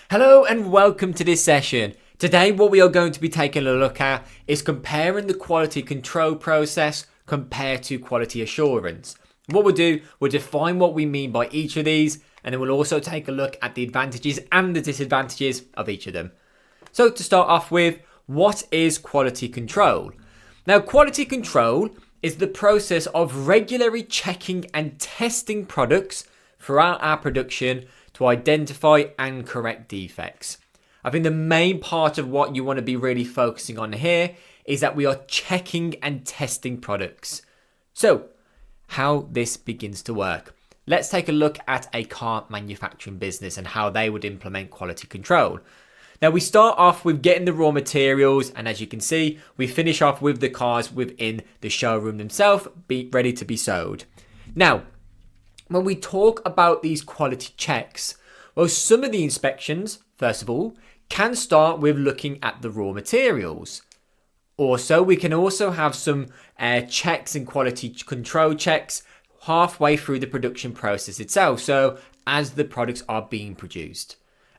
Hello and welcome to this session. Today what we are going to be taking a look at is comparing the quality control process compared to quality assurance. What we'll do, we'll define what we mean by each of these, and then we'll also take a look at the advantages and the disadvantages of each of them. So to start off with, what is quality control? Now, quality control is the process of regularly checking and testing products throughout our production to identify and correct defects. I think the main part of what you want to be really focusing on here is that we are checking and testing products. So, how this begins to work. Let's take a look at a car manufacturing business and how they would implement quality control. Now, we start off with getting the raw materials, and as you can see, we finish off with the cars within the showroom themselves, ready to be sold. Now, when we talk about these quality checks, well, some of the inspections, first of all, can start with looking at the raw materials. Also, we can also have some checks and quality control checks halfway through the production process itself, so as the products are being produced.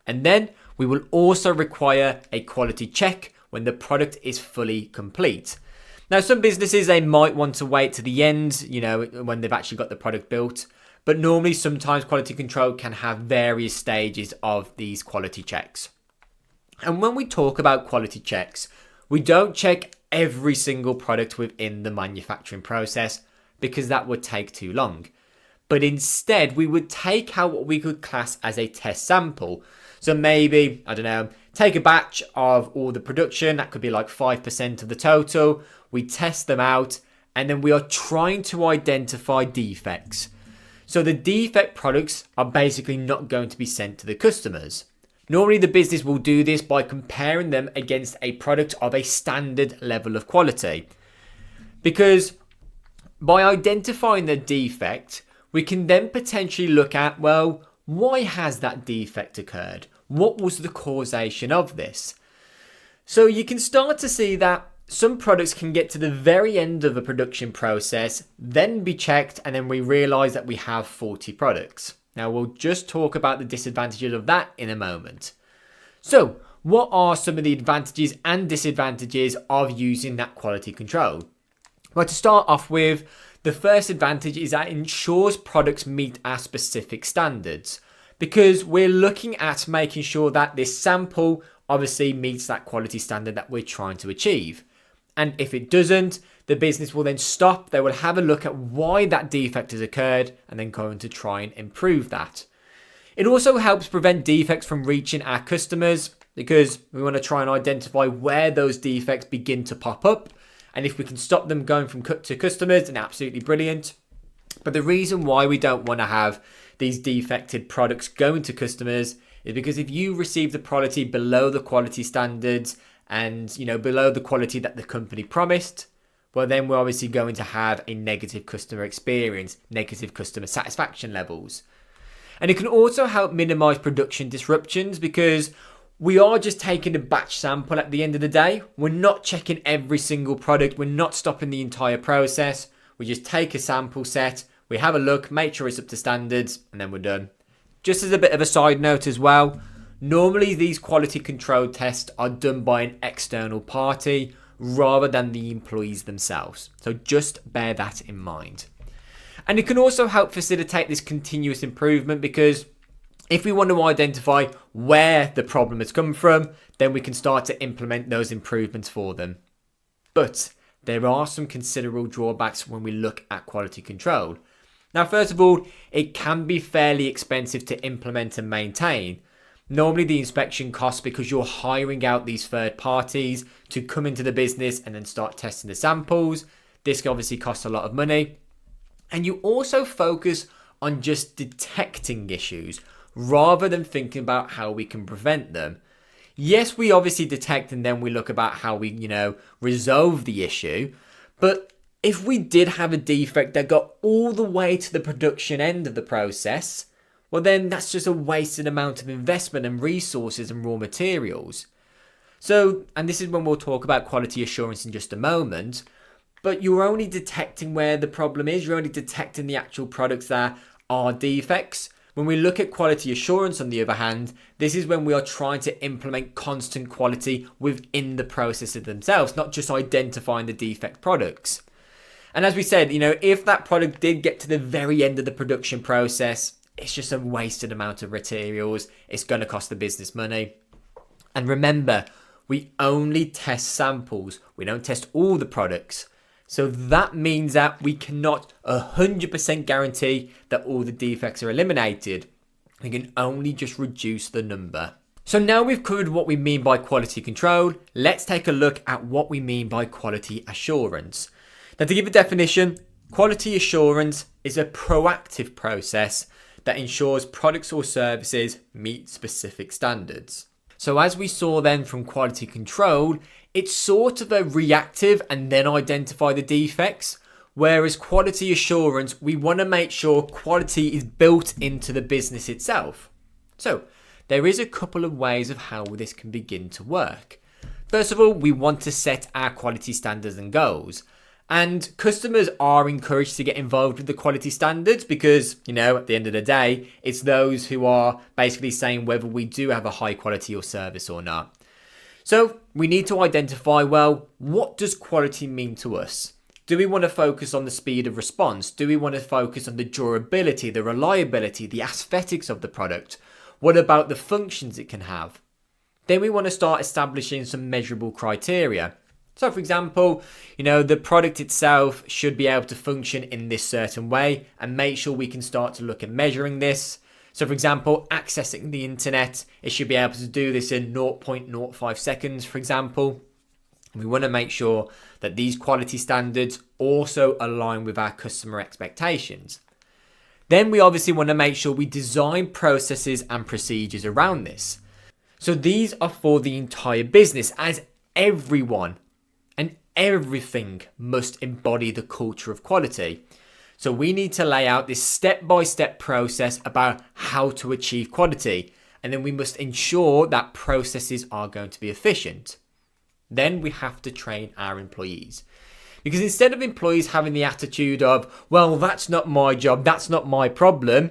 And then we will also require a quality check when the product is fully complete. Now, some businesses, they might want to wait to the end, when they've actually got the product built. But normally, sometimes quality control can have various stages of these quality checks. And when we talk about quality checks, we don't check every single product within the manufacturing process because that would take too long. But instead, we would take out what we could class as a test sample. So maybe, take a batch of all the production, that could be like 5% of the total. We test them out, and then we are trying to identify defects. So the defect products are basically not going to be sent to the customers. Normally the business will do this by comparing them against a product of a standard level of quality. Because by identifying the defect, we can then potentially look at, well, why has that defect occurred? What was the causation of this? So you can start to see that some products can get to the very end of a production process, then be checked, and then we realise that we have faulty products. Now, we'll just talk about the disadvantages of that in a moment. So, what are some of the advantages and disadvantages of using that quality control? Well, to start off with, the first advantage is that it ensures products meet our specific standards, because we're looking at making sure that this sample obviously meets that quality standard that we're trying to achieve. And if it doesn't, the business will then stop. They will have a look at why that defect has occurred and then going to try and improve that. It also helps prevent defects from reaching our customers because we want to try and identify where those defects begin to pop up. And if we can stop them going from to customers, then absolutely brilliant. But the reason why we don't want to have these defected products going to customers is because if you receive the quality below the quality standards, and below the quality that the company promised, well, then we're obviously going to have a negative customer experience, negative customer satisfaction levels. And it can also help minimize production disruptions because we are just taking a batch sample at the end of the day. We're not checking every single product. We're not stopping the entire process. We just take a sample set, we have a look, make sure it's up to standards, and then we're done. Just as a bit of a side note as well, normally these quality control tests are done by an external party rather than the employees themselves. So just bear that in mind. And it can also help facilitate this continuous improvement because if we want to identify where the problem has come from, then we can start to implement those improvements for them. But there are some considerable drawbacks when we look at quality control. Now, first of all, it can be fairly expensive to implement and maintain. Normally the inspection costs because you're hiring out these third parties to come into the business and then start testing the samples. This obviously costs a lot of money. And you also focus on just detecting issues rather than thinking about how we can prevent them. Yes, we obviously detect and then we look about how we, resolve the issue. But if we did have a defect that got all the way to the production end of the process, well then that's just a wasted amount of investment and resources and raw materials. So, and this is when we'll talk about quality assurance in just a moment, but you're only detecting where the problem is. You're only detecting the actual products that are defects. When we look at quality assurance, on the other hand, this is when we are trying to implement constant quality within the processes themselves, not just identifying the defect products. And as we said, if that product did get to the very end of the production process, it's just a wasted amount of materials. It's going to cost the business money. And remember, we only test samples. We don't test all the products. So that means that we cannot 100% guarantee that all the defects are eliminated. We can only just reduce the number. So now we've covered what we mean by quality control, let's take a look at what we mean by quality assurance. Now, to give a definition, quality assurance is a proactive process that ensures products or services meet specific standards. So as we saw then from quality control, it's sort of a reactive and then identify the defects. Whereas quality assurance, we want to make sure quality is built into the business itself. So there is a couple of ways of how this can begin to work. First of all, we want to set our quality standards and goals. And customers are encouraged to get involved with the quality standards because, at the end of the day, it's those who are basically saying whether we do have a high quality or service or not. So we need to identify, what does quality mean to us? Do we want to focus on the speed of response? Do we want to focus on the durability, the reliability, the aesthetics of the product? What about the functions it can have? Then we want to start establishing some measurable criteria. So for example, the product itself should be able to function in this certain way and make sure we can start to look at measuring this. So for example, accessing the internet, it should be able to do this in 0.05 seconds, for example. We want to make sure that these quality standards also align with our customer expectations. Then we obviously want to make sure we design processes and procedures around this. So these are for the entire business, as everyone and everything must embody the culture of quality. So we need to lay out this step-by-step process about how to achieve quality. And then we must ensure that processes are going to be efficient. Then we have to train our employees. Because instead of employees having the attitude of, that's not my job, that's not my problem.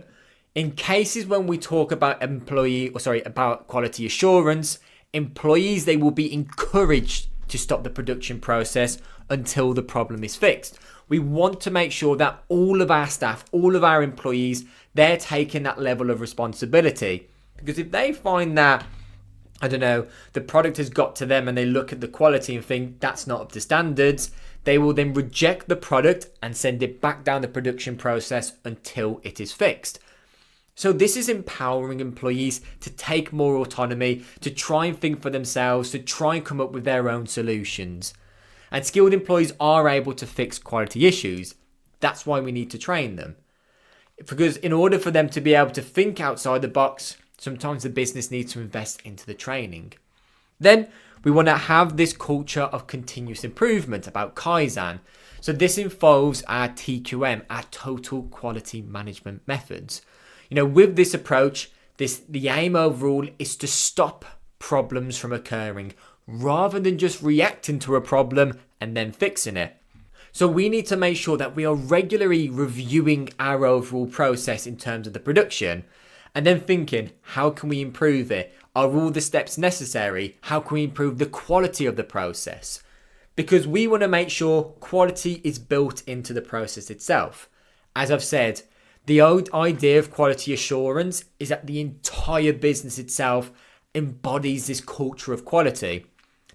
In cases when we talk about about quality assurance, employees, they will be encouraged to stop the production process until the problem is fixed. We want to make sure that all of our staff, all of our employees, they're taking that level of responsibility. Because if they find that, the product has got to them and they look at the quality and think that's not up to standards, they will then reject the product and send it back down the production process until it is fixed. So this is empowering employees to take more autonomy, to try and think for themselves, to try and come up with their own solutions. And skilled employees are able to fix quality issues. That's why we need to train them. Because in order for them to be able to think outside the box, sometimes the business needs to invest into the training. Then we want to have this culture of continuous improvement about Kaizen. So this involves our TQM, our total quality management methods. With this approach, the aim overall is to stop problems from occurring rather than just reacting to a problem and then fixing it. So we need to make sure that we are regularly reviewing our overall process in terms of the production and then thinking, how can we improve it? Are all the steps necessary? How can we improve the quality of the process? Because we want to make sure quality is built into the process itself. As I've said, the old idea of quality assurance is that the entire business itself embodies this culture of quality.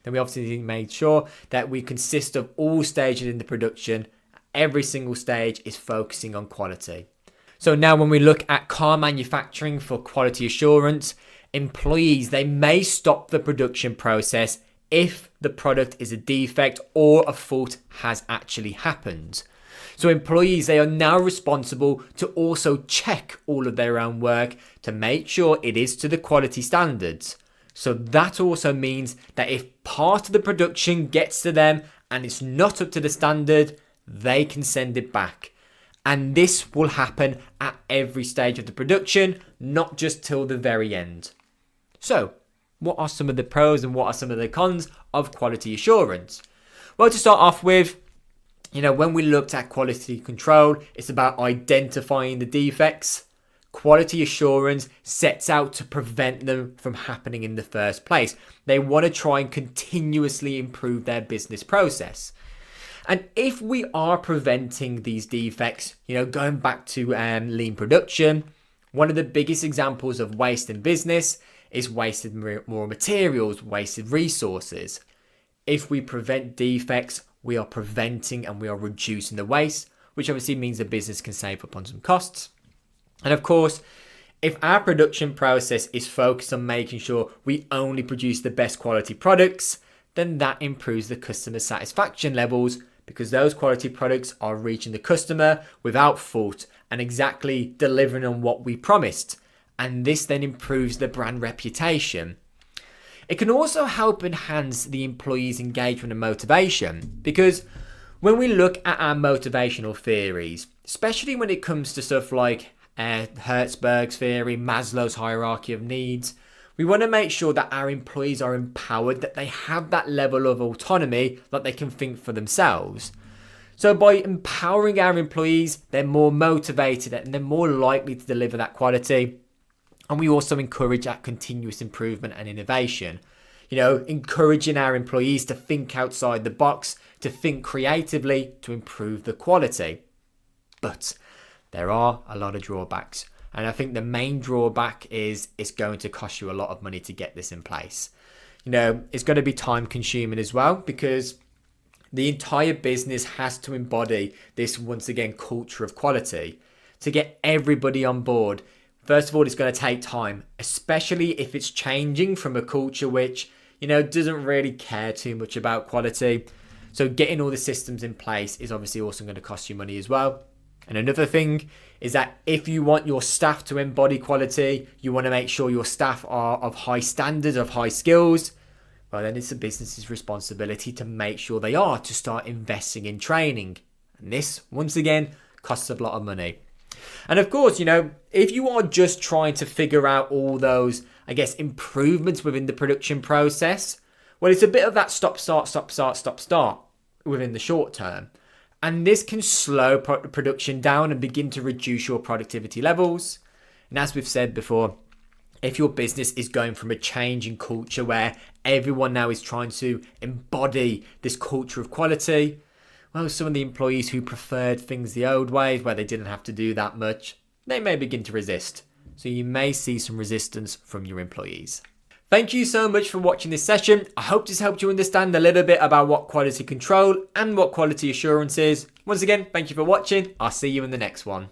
Then we obviously made sure that we consist of all stages in the production. Every single stage is focusing on quality. So now when we look at car manufacturing for quality assurance, employees, they may stop the production process if the product is a defect or a fault has actually happened. So employees, they are now responsible to also check all of their own work to make sure it is to the quality standards. So that also means that if part of the production gets to them and it's not up to the standard, they can send it back. And this will happen at every stage of the production, not just till the very end. So, what are some of the pros and what are some of the cons of quality assurance? Well, to start off with, When we looked at quality control, it's about identifying the defects. Quality assurance sets out to prevent them from happening in the first place. They want to try and continuously improve their business process. And if we are preventing these defects, going back to lean production, one of the biggest examples of waste in business is wasted raw materials, wasted resources. If we prevent defects, we are preventing and we are reducing the waste, which obviously means the business can save up on some costs. And of course, if our production process is focused on making sure we only produce the best quality products, then that improves the customer satisfaction levels because those quality products are reaching the customer without fault and exactly delivering on what we promised. And this then improves the brand reputation. It can also help enhance the employees' engagement and motivation because when we look at our motivational theories, especially when it comes to stuff like Hertzberg's theory, Maslow's hierarchy of needs, we want to make sure that our employees are empowered, that they have that level of autonomy, that they can think for themselves. So by empowering our employees, they're more motivated and they're more likely to deliver that quality. And we also encourage that continuous improvement and innovation. Encouraging our employees to think outside the box, to think creatively, to improve the quality. But there are a lot of drawbacks. And I think the main drawback is it's going to cost you a lot of money to get this in place. It's going to be time consuming as well because the entire business has to embody this, once again, culture of quality. To get everybody on board, first of all, it's going to take time, especially if it's changing from a culture which, doesn't really care too much about quality. So getting all the systems in place is obviously also going to cost you money as well. And another thing is that if you want your staff to embody quality, you want to make sure your staff are of high standards, of high skills, well, then it's the business's responsibility to make sure they are, to start investing in training. And this, once again, costs a lot of money. And of course, if you are just trying to figure out all those, improvements within the production process, well, it's a bit of that stop, start within the short term. And this can slow production down and begin to reduce your productivity levels. And as we've said before, if your business is going from a change in culture where everyone now is trying to embody this culture of quality, well, some of the employees who preferred things the old way, where they didn't have to do that much, they may begin to resist. So you may see some resistance from your employees. Thank you so much for watching this session. I hope this helped you understand a little bit about what quality control and what quality assurance is. Once again, thank you for watching. I'll see you in the next one.